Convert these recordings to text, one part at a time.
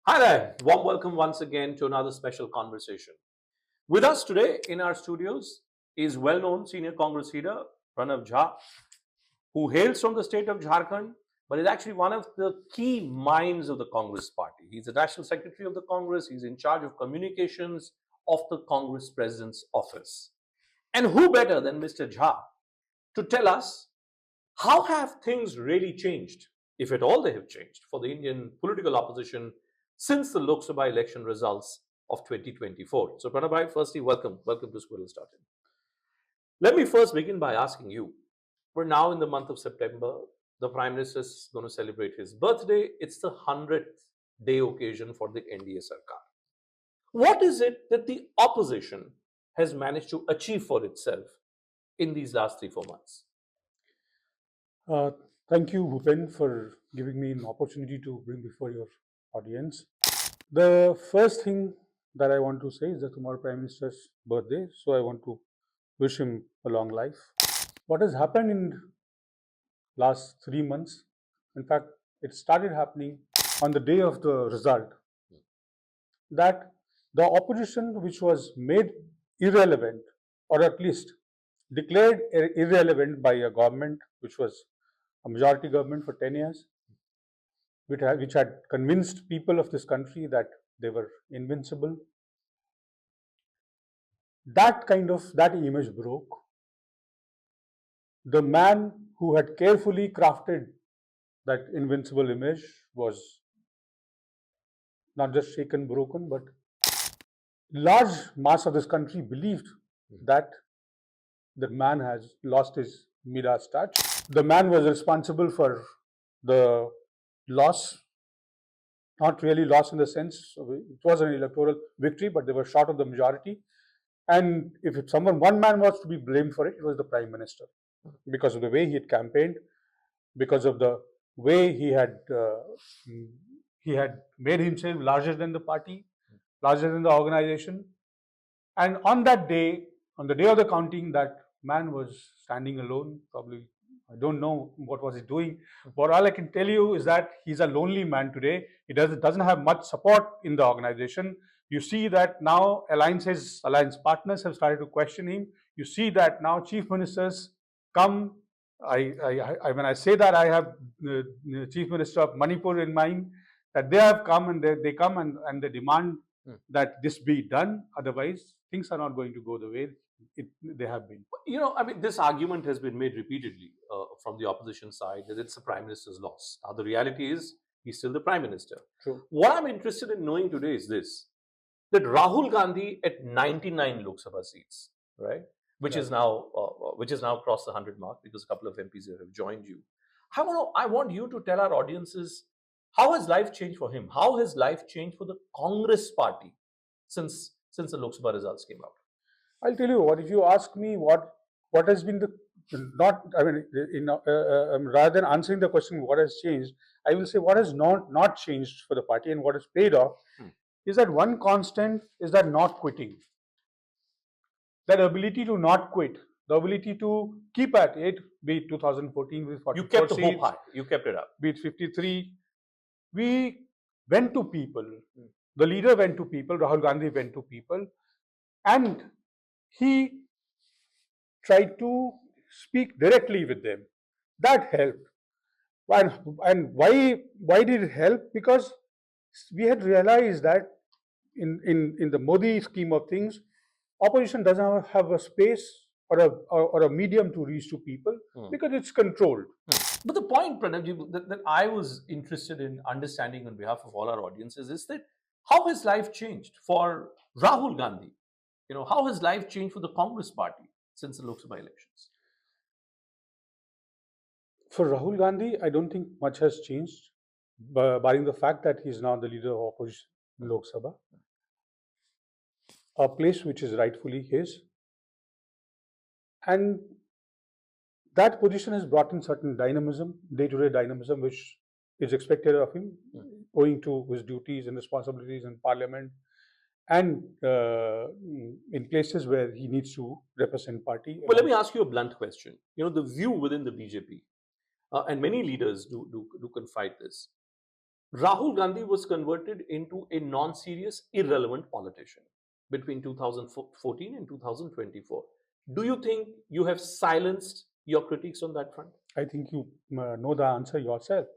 Hi there, warm welcome once again to another special conversation. With us today in our studios is well-known senior Congress leader Pranav Jha, who hails from the state of Jharkhand, but is actually one of the key minds of the Congress party. He's the national secretary of the Congress, he's in charge of communications of the Congress president's office. And who better than Mr. Jha to tell us how have things really changed, if at all they have changed, for the Indian political opposition since the Lok Sabha election results of 2024. So, Pranav bhai, firstly, welcome to Squirrels. Let me first begin by asking you. We're now in the month of September. The Prime Minister is going to celebrate his birthday. It's the 100th day occasion for the NDA Sarkar. What is it that the opposition has managed to achieve for itself in these last 3-4 months? Thank you, Bhupen, for giving me an opportunity to bring before your audience. The first thing that I want to say is that tomorrow Prime Minister's birthday, so I want to wish him a long life. What has happened in last 3 months, in fact, it started happening on the day of the result, that the opposition, which was made irrelevant, or at least declared irrelevant by a government which was a majority government for 10 years, which had convinced people of this country that they were invincible. That image broke. The man who had carefully crafted that invincible image was not just shaken, broken, but large mass of this country believed that the man has lost his Midas touch. The man was responsible for the loss, not really loss in the sense, it was an electoral victory, but they were short of the majority. And if one man was to be blamed for it, it was the Prime Minister, because of the way he had campaigned, because of the way he had made himself larger than the party, larger than the organization. And on that day, on the day of the counting, that man was standing alone. Probably, I don't know what was he doing, but all I can tell you is that he's a lonely man today. He doesn't have much support in the organization. You see that now alliance partners have started to question him. You see that now chief ministers come. When I say that, I have the Chief Minister of Manipur in mind, that they have come and they come and they demand that this be done. Otherwise, things are not going to go the way they have been. This argument has been made repeatedly from the opposition side that it's the Prime Minister's loss. Now, the reality is he's still the Prime Minister. True. What I'm interested in knowing today is this, that Rahul Gandhi at 99 Lok Sabha seats, right, which is now crossed the 100 mark because a couple of MPs here have joined you. I want you to tell our audiences, how has life changed for him? How has life changed for the Congress party since the Lok Sabha results came out? I'll tell you what. If you ask me what has been rather than answering the question what has changed, I will say what has not changed for the party and what has paid off is that one constant is that not quitting. That ability to not quit, the ability to keep at it, be it 2014 with 44 You kept the seats, hope high. You kept it up. be it 53. We went to people. The leader went to people. Rahul Gandhi went to people, and he tried to speak directly with them. That helped. And why did it help? Because we had realized that in the Modi scheme of things, opposition doesn't have a space or a medium to reach to people because it's controlled. But the point, Pranav, that I was interested in understanding on behalf of all our audiences is that how has life changed for Rahul Gandhi? How has life changed for the Congress party since the Lok Sabha elections? For Rahul Gandhi, I don't think much has changed, barring the fact that he's now the leader of opposition in Lok Sabha, a place which is rightfully his. And that position has brought in certain dynamism, day-to-day dynamism, which is expected of him, owing to his duties and responsibilities in Parliament and in places where he needs to represent party. Well, let me ask you a blunt question. The view within the BJP, and many leaders do confide this, Rahul Gandhi was converted into a non-serious, irrelevant politician between 2014 and 2024. Do you think you have silenced your critiques on that front? I think you know the answer yourself.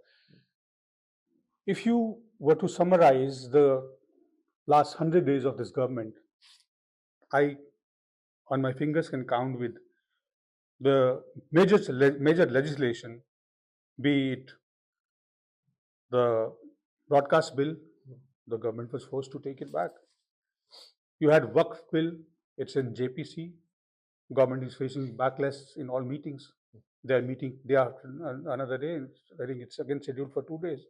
If you were to summarize the last 100 days of this government, I, on my fingers, can count with the major legislation, be it the broadcast bill, the government was forced to take it back. You had Waqf bill, it's in JPC. Government is facing backlash in all meetings. They are meeting day after another day. I think it's again scheduled for 2 days.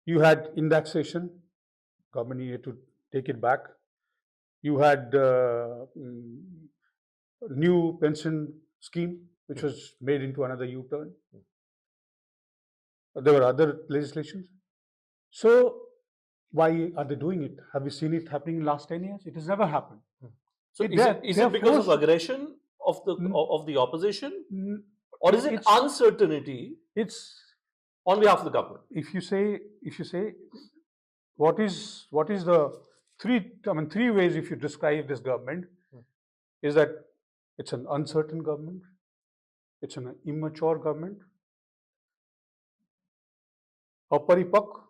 You had indexation, government needed to take it back. You had new pension scheme, which was made into another U-turn. There were other legislations. So why are they doing it? Have we seen it happening in the last 10 years? It has never happened. So is it because of aggression of the opposition, or is it uncertainty? It's on behalf of the government. If you say what is the three ways if you describe this government, is that it's an uncertain government, it's an immature government, अपरिपक्व,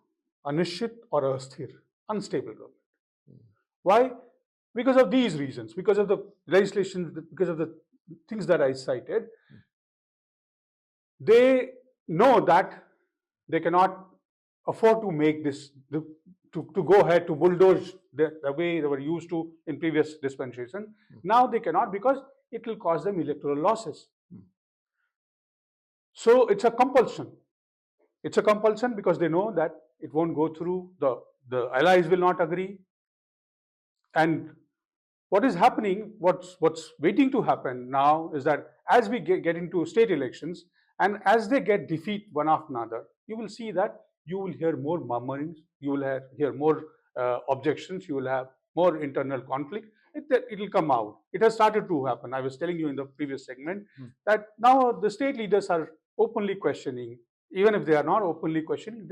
अनिश्चित or अस्थिर, unstable government. Why? Because of these reasons, because of the legislation, because of the things that I cited. They know that they cannot afford to make this, to go ahead to bulldoze the way they were used to in previous dispensation. Now they cannot, because it will cause them electoral losses. So it's a compulsion. It's a compulsion because they know that it won't go through, the allies will not agree. And what is happening, what's waiting to happen now is that as we get into state elections, and as they get defeat one after another, you will see that you will hear more murmurings, you will hear more objections, you will have more internal conflict. It will come out. It has started to happen. I was telling you in the previous segment that now the state leaders are openly questioning. Even if they are not openly questioning,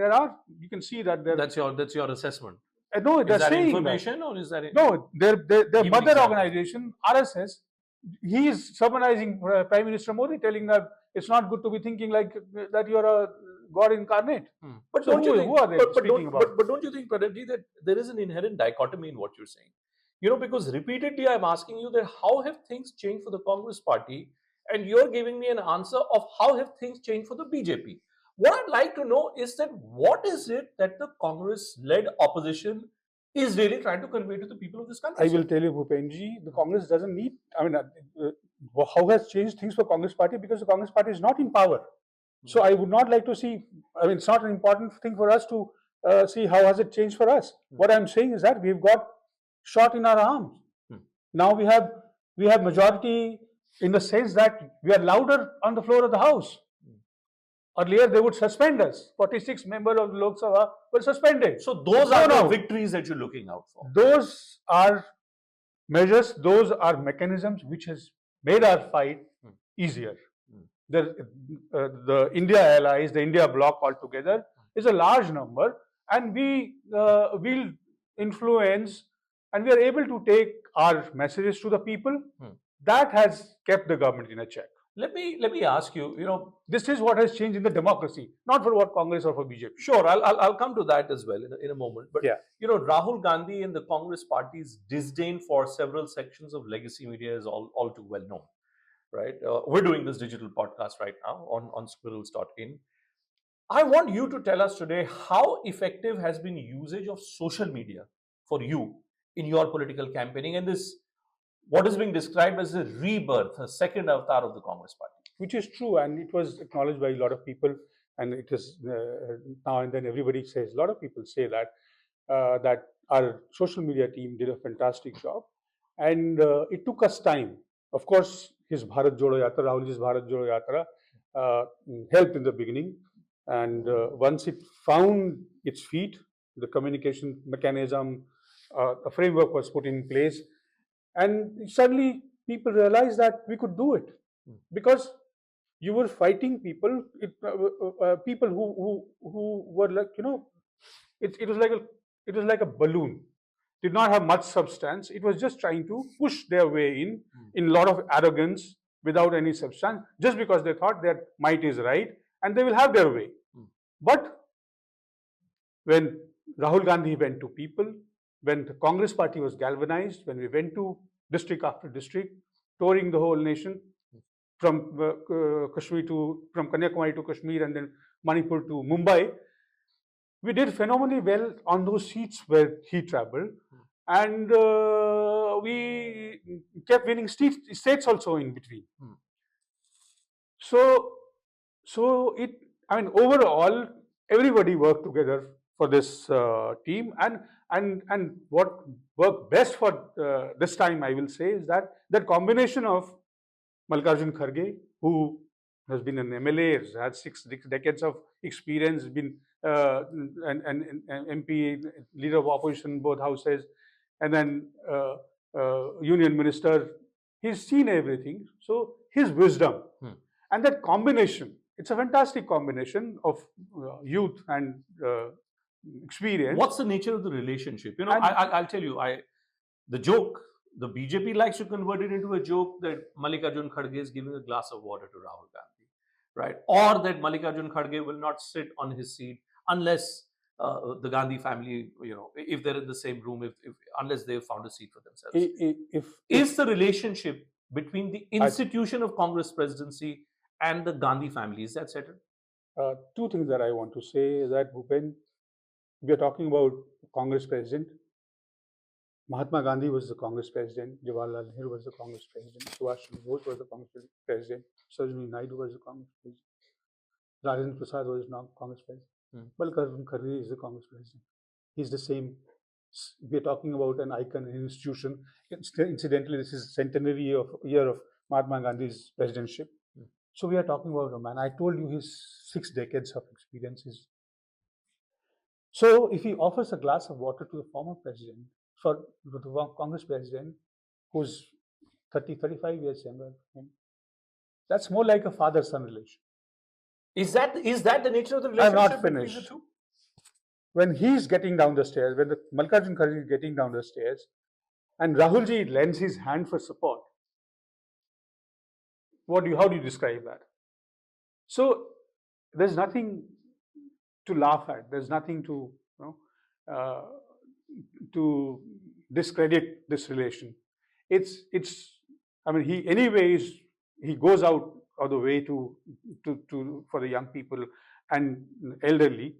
you can see that that's your assessment. No, they're is that saying information that. Or is that no? Their mother organization, RSS, he is summarizing Prime Minister Modi, telling that it's not good to be thinking like that you're a God incarnate. But so don't you think, who are they speaking about? But don't you think, Pranav Ji, that there is an inherent dichotomy in what you're saying? You know, because repeatedly I'm asking you that how have things changed for the Congress party, and you're giving me an answer of how have things changed for the BJP. What I'd like to know is that what is it that the Congress-led opposition is really trying to convey to the people of this country? I will tell you, Bhupendra, the Congress doesn't need, how has changed things for Congress party? Because the Congress party is not in power. So I would not like to see, it's not an important thing for us to see how has it changed for us. What I'm saying is that we've got shot in our arms. Now we have majority in the sense that we are louder on the floor of the House. Earlier, they would suspend us. 46 members of the Lok Sabha were suspended. So those are the victories that you're looking out for. Those are measures, those are mechanisms which has made our fight easier. The India allies, the India bloc altogether is a large number, and we will influence, and we are able to take our messages to the people. That has kept the government in a check. Let me ask you, this is what has changed in the democracy, not for what Congress or for BJP. Sure, I'll come to that as well in a moment. But Rahul Gandhi and the Congress party's disdain for several sections of legacy media is all too well known, right? We're doing this digital podcast right now on Squirrels.in. I want you to tell us today how effective has been usage of social media for you in your political campaigning, and this what is being described as a rebirth, a second avatar of the Congress party. Which is true, and it was acknowledged by a lot of people, and it is now and then everybody says, a lot of people say that that our social media team did a fantastic job, and it took us time. Of course, his Bharat Jodo Yatra, Rahulji's Bharat Jodo Yatra helped in the beginning, and once it found its feet, the communication mechanism, a framework was put in place, and suddenly people realized that we could do it. Because you were fighting people, people who were like, it was like a balloon. Did not have much substance. It was just trying to push their way in a lot of arrogance without any substance, just because they thought their might is right and they will have their way. But when Rahul Gandhi went to people, when the Congress party was galvanized, when we went to district after district, touring the whole nation, from from Kanyakumari to Kashmir and then Manipur to Mumbai, we did phenomenally well on those seats where he traveled, and we kept winning states also in between. So overall, everybody worked together for this team, and what worked best for this time, I will say, is that combination of Mallikarjun Kharge, who has been an MLA, has had six decades of experience, been an MP, leader of opposition in both houses, and then union minister. He's seen everything. So his wisdom and that combination, it's a fantastic combination of youth and experience. What's the nature of the relationship? I'll tell you, the joke, the BJP likes to convert it into a joke that Mallikarjun Kharge is giving a glass of water to Rahul Gandhi, right? Or that Mallikarjun Kharge will not sit on his seat unless the Gandhi family, if they're in the same room, unless they've found a seat for themselves. Is the relationship between the institution of Congress presidency and the Gandhi family, is that settled? Two things that I want to say is that, Bhupen, we are talking about Congress president. Mahatma Gandhi was the Congress president. Jawaharlal Nehru was the Congress president. Subhash Chandra Bose was the Congress president. Sarojini Naidu was the Congress president. Rajendra Prasad was not Congress president. Mallikarjun Kharge is the Congress president. He's the same. We are talking about an icon, an institution. Incidentally, this is centenary year of Mahatma Gandhi's presidentship. So we are talking about a man. I told you his 6 decades of experiences. So if he offers a glass of water to the former president, for the Congress president, who's 35 years younger than him, that's more like a father-son relation. Is that the nature of the relationship? I'm not finished. Between the two? When he's getting down the stairs, when the Mallikarjun Kharge is getting down the stairs, and Rahulji lends his hand for support, how do you describe that? So there's nothing to laugh at. There's nothing to to discredit this relation. He goes out of the way to for the young people and elderly.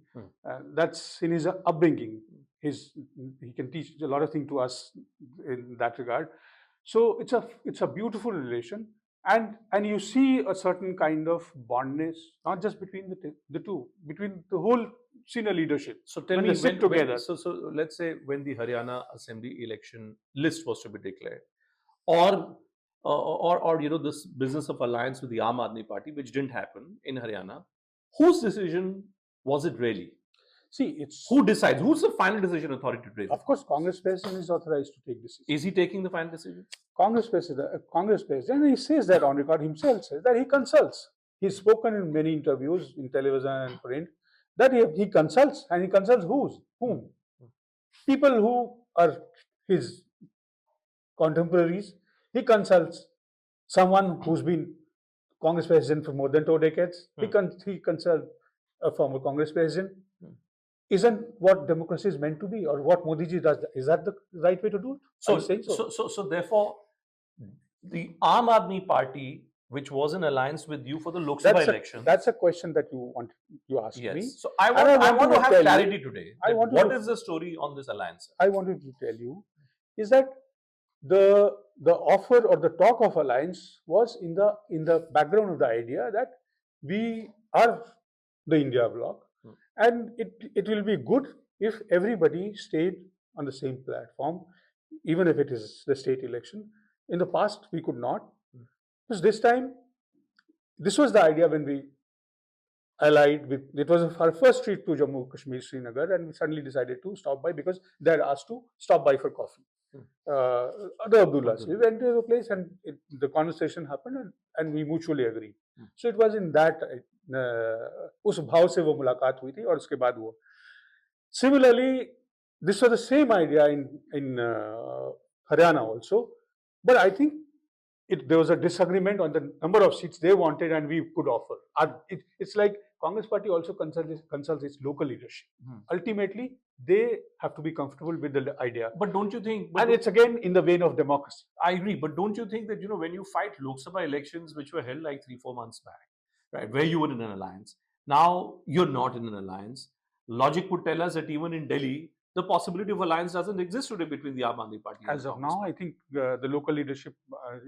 That's in his upbringing. He can teach a lot of things to us in that regard. So it's a beautiful relation, and you see a certain kind of bondness, not just between the two, between the whole senior leadership. So tell me, sit together. So let's say when the Haryana Assembly election list was to be declared, or this business of alliance with the Aam Aadmi Party, which didn't happen in Haryana, whose decision was it really? See, who decides? Who's the final decision authority today? Of course, Congress president is authorized to take decisions. Is he taking the final decision? Congress president, he says that on record himself, says that he consults. He's spoken in many interviews in television and print that he consults, and he consults whom? People who are his contemporaries. He consults someone who's been Congress president for more than 2 decades. He consults a former Congress president. Isn't what democracy is meant to be, or what Modi ji does? Is that the right way to do it? So therefore, the Aam Aadmi Party, which was in alliance with you for the Lok Sabha election. That's a question that you asked me. So I want to have clarity today. What is the story on this alliance? I wanted to tell you is that the offer or the talk of alliance was in the background of the idea that we are the India bloc, and it will be good if everybody stayed on the same platform, even if it is the state election. In the past, we could not. Because this time, this was the idea when we allied with, it was our first trip to Jammu, Kashmir, Srinagar, and we suddenly decided to stop by because they had asked to stop by for coffee. The Abdullahs. We went to the place and the conversation happened, and we mutually agreed. So it was in that उस भाव से वो मुलाकात हुई थी और उसके बाद वो. Similarly, this was the same idea in Haryana also, but I think there was a disagreement on the number of seats they wanted and we could offer. It's like Congress party also consults its local leadership. Ultimately, they have to be comfortable with the idea. But don't you think? And it's again in the vein of democracy. I agree, but don't you think that when you fight Lok Sabha elections, which were held like 3-4 months back, right, where you were in an alliance, now you're not in an alliance. Logic would tell us that even in Delhi, the possibility of alliance doesn't exist today between the Aam Aadmi Party. As of now, I think the local leadership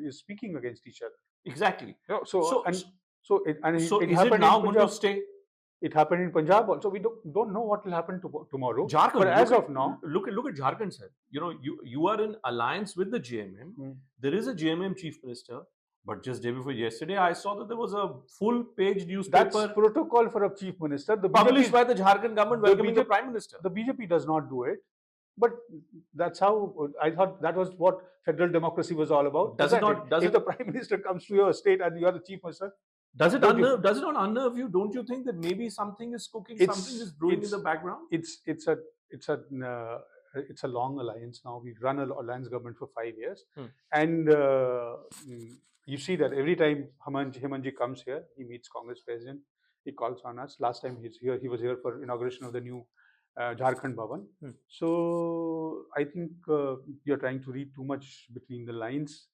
is speaking against each other. Exactly. So it is happened it now in going to Punjab. stay? It happened in Punjab also. We don't know what will happen tomorrow. Jharkhand, but as of now, look at Jharkhand, sir. You are in alliance with the JMM. There is a JMM chief minister. But just day before yesterday, I saw that there was a full-page newspaper. That's protocol for a chief minister. Published by the Jharkhand government welcoming the Prime Minister. The BJP does not do it. But that's how I thought that was what federal democracy was all about. If the Prime Minister comes to your state and you are the chief minister, does it not unnerve you? Don't you think that maybe something is cooking, something is brewing in the background? It's a long alliance now. We've run an alliance government for 5 years, and you see that every time Hemantji comes here, he meets Congress president. He calls on us. Last time he was here for inauguration of the new Jharkhand Bhavan. So I think you're trying to read too much between the lines.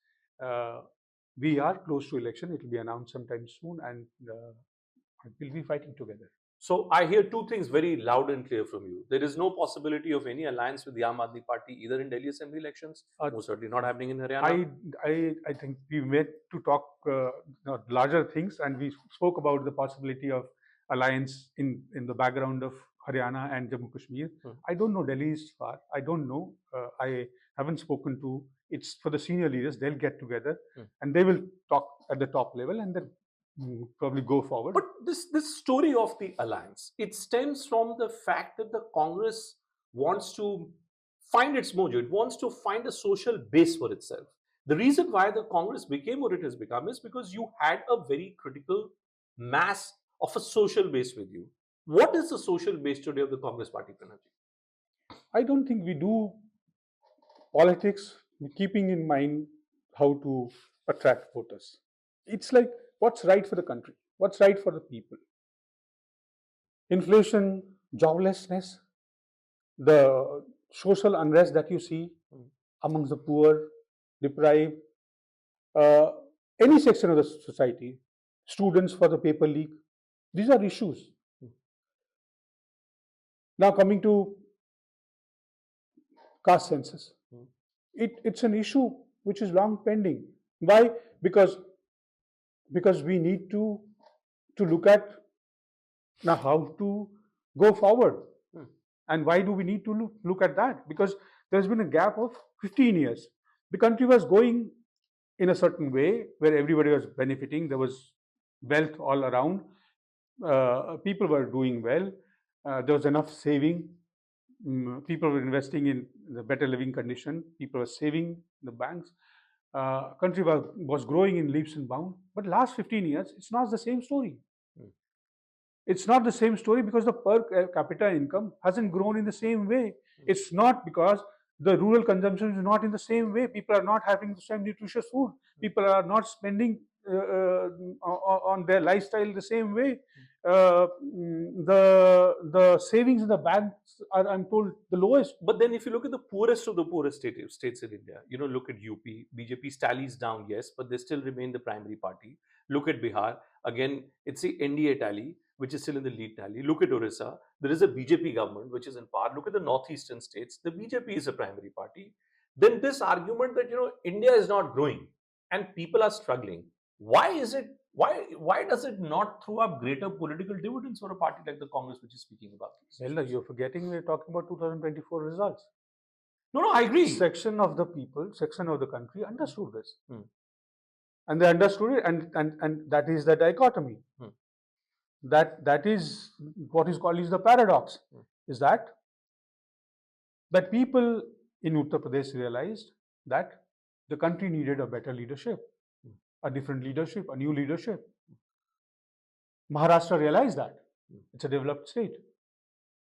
We are close to election. It will be announced sometime soon, and we'll be fighting together. So I hear two things very loud and clear from you. There is no possibility of any alliance with the Aam Aadmi Party either in Delhi Assembly elections, most certainly not happening in Haryana. I think we met to talk larger things, and we spoke about the possibility of alliance in the background of Haryana and Jammu Kashmir. I don't know. Delhi is far. I don't know. I haven't spoken to. It's for the senior leaders. They'll get together and they will talk at the top level and then probably go forward. But this story of the alliance, it stems from the fact that the Congress wants to find its mojo. It wants to find a social base for itself. The reason why the Congress became what it has become is because you had a very critical mass of a social base with you. What is the social base today of the Congress party, Pranavji? I don't think we do politics keeping in mind how to attract voters. It's like what's right for the country, what's right for the people. Inflation, joblessness, the social unrest that you see amongst the poor, deprived, any section of the society, students for the paper leak, these are issues. Now coming to caste census, it's an issue which is long pending. Why? Because we need to look at now how to go forward. And why do we need to look at that? Because there's been a gap of 15 years. The country was going in a certain way where everybody was benefiting. There was wealth all around. People were doing well. There was enough saving. People were investing in the better living condition. People were saving the banks. Country was growing in leaps and bounds. But last 15 years, it's not the same story. It's not the same story because the per capita income hasn't grown in the same way. It's not because the rural consumption is not in the same way. People are not having the same nutritious food. People are not spending on their lifestyle the same way. The savings in the banks are, I'm told, the lowest. But then if you look at the poorest of the poorest states in India, look at UP, BJP tallies down, yes, but they still remain the primary party. Look at Bihar, again, it's the NDA tally, which is still in the lead tally. Look at Orissa, there is a BJP government, which is in power. Look at the northeastern states, the BJP is a primary party. Then this argument that, India is not growing and people are struggling. Why is it? Why does it not throw up greater political dividends for a party like the Congress, which is speaking about this? Well, you're forgetting we're talking about 2024 results. No, I agree. Section of the people, section of the country understood this. And they understood it, and that is the dichotomy. That is what is called the paradox. Is that people in Uttar Pradesh realized that the country needed a better leadership, a different leadership, a new leadership. Maharashtra realized that. It's a developed state.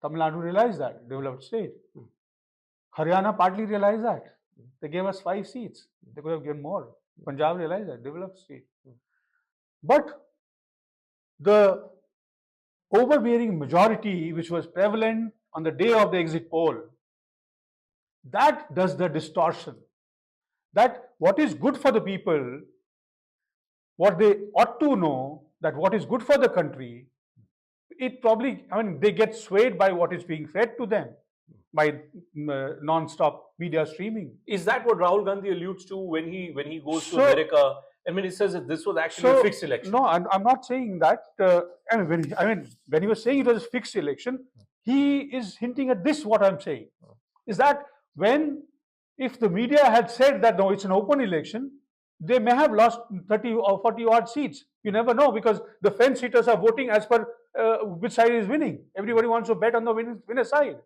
Tamil Nadu realized that, developed state. Haryana partly realized that. They gave us 5 seats. They could have given more. Punjab realized that, developed state. But the overbearing majority which was prevalent on the day of the exit poll, that does the distortion. That what is good for the people, what they ought to know, that what is good for the country, it probably, they get swayed by what is being fed to them by non-stop media streaming. Is that what Rahul Gandhi alludes to when he goes to America? I mean, he says that this was actually a fixed election. No, I'm not saying that. When he was saying it was a fixed election, he is hinting at this. What I'm saying is that if the media had said that no, it's an open election, they may have lost 30 or 40 odd seats. You never know, because the fence sitters are voting as per which side is winning. Everybody wants to bet on the winner side.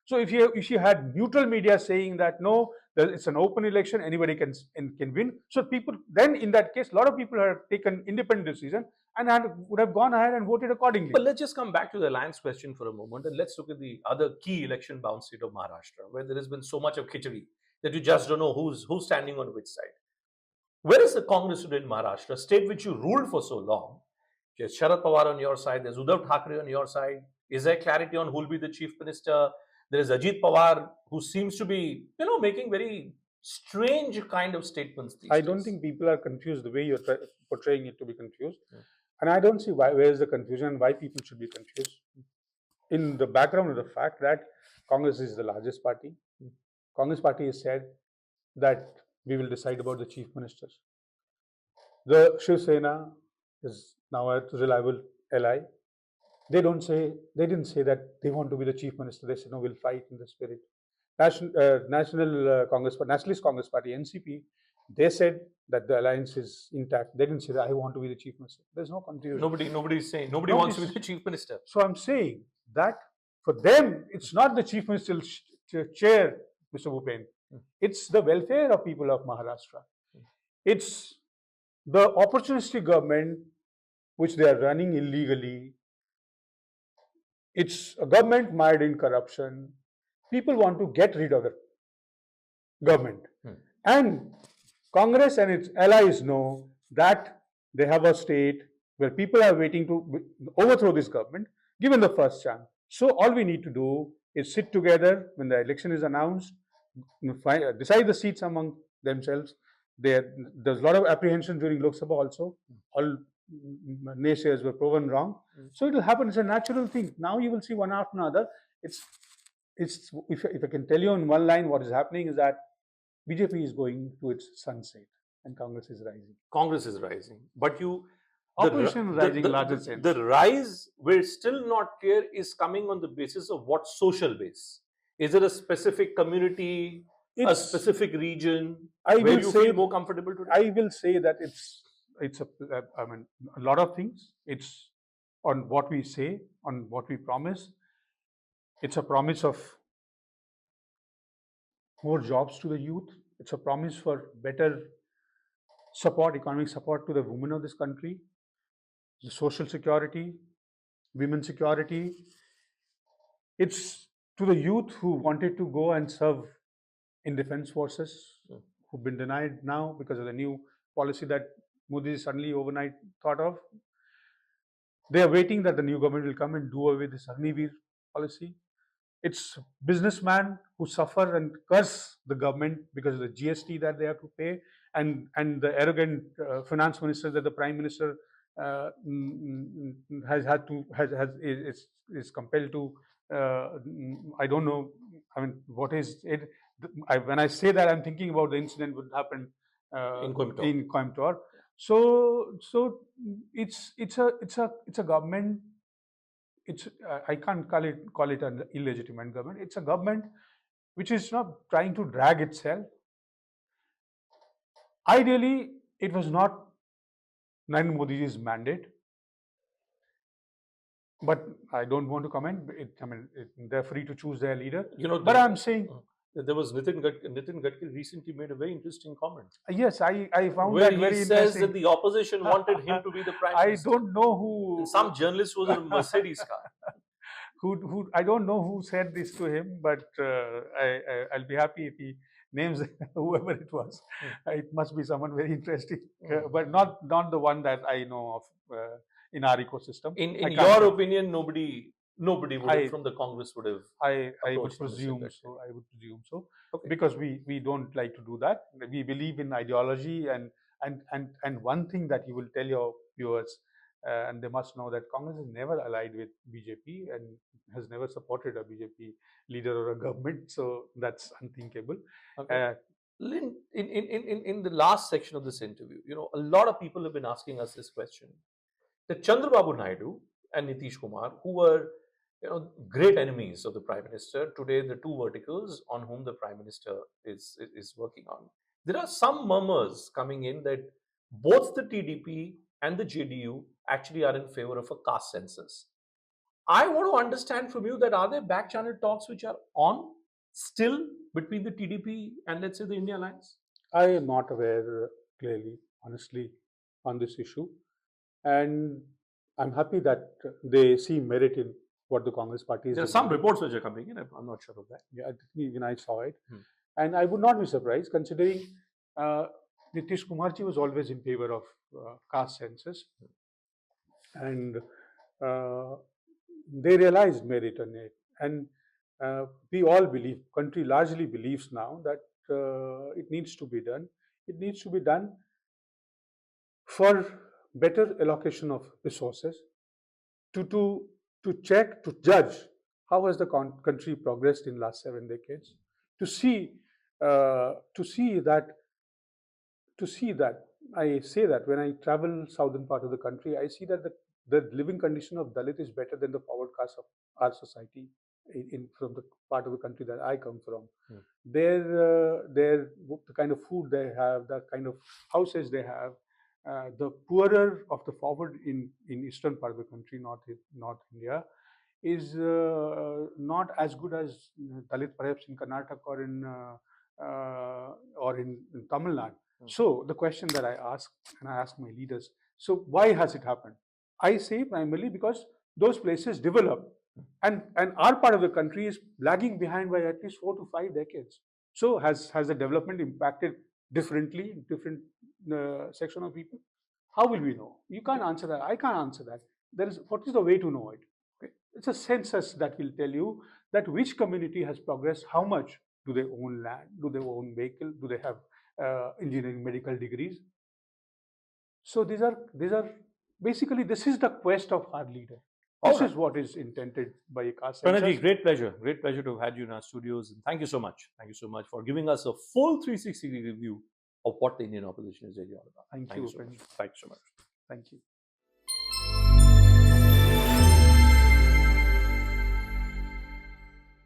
So if you had neutral media saying that no, it's an open election, anybody can win. So people then, in that case, a lot of people have taken independent decision and would have gone ahead and voted accordingly. But let's just come back to the alliance question for a moment, and let's look at the other key election-bound state of Maharashtra, where there has been so much of khichdi that you just don't know who's standing on which side. Where is the Congress today in Maharashtra, state which you ruled for so long? There's Sharad Pawar on your side, there's Uddhav Thackeray on your side. Is there clarity on who will be the chief minister? There is Ajit Pawar, who seems to be, making very strange kind of statements these days. Don't think people are confused the way you're portraying it to be confused. And I don't see where is the confusion and why people should be confused. In the background of the fact that Congress is the largest party. Congress party has said that we will decide about the chief ministers. The Shiv Sena is now a reliable ally. They didn't say that they want to be the chief minister. They said, no, we'll fight in the spirit. Nationalist Congress Party, NCP, they said that the alliance is intact. They didn't say that I want to be the chief minister. There's no confusion. Nobody is saying, nobody wants to be the chief minister. So I'm saying that for them, it's not the chief ministerial chair, Mr. Bhupendra. It's the welfare of people of Maharashtra. It's the opportunistic government which they are running illegally. It's a government mired in corruption. People want to get rid of the government. And Congress and its allies know that they have a state where people are waiting to overthrow this government, given the first chance. So all we need to do is sit together when the election is announced, decide the seats among themselves. There's a lot of apprehension during Lok Sabha also. All naysayers were proven wrong. So it will happen. It's a natural thing. Now you will see one after another. If I can tell you in one line what is happening is that BJP is going to its sunset and Congress is rising. Congress is rising. But opposition is rising in larger sense. The rise, we're still not clear, is coming on the basis of what social base? Is it a specific community, a specific region where you feel more comfortable today? I will say that it's a lot of things. It's on what we say, on what we promise. It's a promise of more jobs to the youth. It's a promise for better support, economic support to the women of this country, the social security, women's security. It's to the youth who wanted to go and serve in defense forces, who've been denied now because of the new policy that Modi suddenly overnight thought of. They are waiting that the new government will come and do away with this Agniveer policy. It's businessmen who suffer and curse the government because of the GST that they have to pay, and the arrogant finance minister that the prime minister is compelled to. I don't know. What is it? When I say that, I'm thinking about the incident that happened in Coimbatore. So it's a government. I can't call it an illegitimate government. It's a government which is not trying to drag itself. Ideally, it was not Narendra Modi's mandate, but I don't want to comment. They're free to choose their leader. But I'm saying There was Nitin Gadkari recently made a very interesting comment Yes, I found where that he very says interesting. that the opposition wanted him to be the prime I minister. don't know who. And some journalist was in a Mercedes car. Who I don't know who said this to him, but I'll be happy if he names whoever it was. It must be someone very interesting, but not the one that I know of in our ecosystem. In I can't your say. opinion, nobody would have, from the Congress would have. I would approached Mr. presume Gadkari. so. I would presume so, Okay. because we don't like to do that. We believe in ideology, and one thing that you will tell your viewers, and they must know that Congress is never allied with BJP and has never supported a BJP leader or a government. So that's unthinkable. Okay. In the last section of this interview, a lot of people have been asking us this question. That Chandrababu Naidu and Nitish Kumar, who were great enemies of the Prime Minister, today the two verticals on whom the Prime Minister is working on. There are some murmurs coming in that both the TDP and the JDU actually are in favor of a caste census. I want to understand from you that are there back channel talks which are on still between the TDP and, let's say, the India Alliance? I am not aware clearly, honestly, on this issue, and I'm happy that they see merit in what the Congress party is There are doing. some reports which are coming in. I'm not sure of that. Yeah, even I saw it, and I would not be surprised considering Nitish Kumarji was always in favor of caste census, and they realized merit in it, and we all believe, country largely believes now that it needs to be done. It needs to be done for better allocation of resources, to check, to judge how has the country progressed in last 7 decades, to see that I say that when I travel southern part of the country, I see that the living condition of Dalit is better than the forward caste of our society from the part of the country that I come from. The kind of food they have, the kind of houses they have, the poorer of the forward in eastern part of the country, North India, is not as good as Dalit perhaps in Karnataka or in Tamil Nadu. So the question that I ask, and I ask my leaders, so why has it happened? I say primarily because those places develop, and our part of the country is lagging behind by at least 4 to 5 decades. So has the development impacted differently in different section of people? How will we know? You can't answer that. I can't answer that. What is the way to know it? Okay. It's a census that will tell you that which community has progressed, how much. Do they own land? Do they own vehicle? Do they have engineering, medical degrees? So these are basically, this is the quest of our leader. This is what is intended by a caste census. Pranavji, great pleasure to have had you in our studios. And thank you so much for giving us a full 360-degree review of what the Indian opposition is really all about. Thank you so much. Thank you so much. Thank you.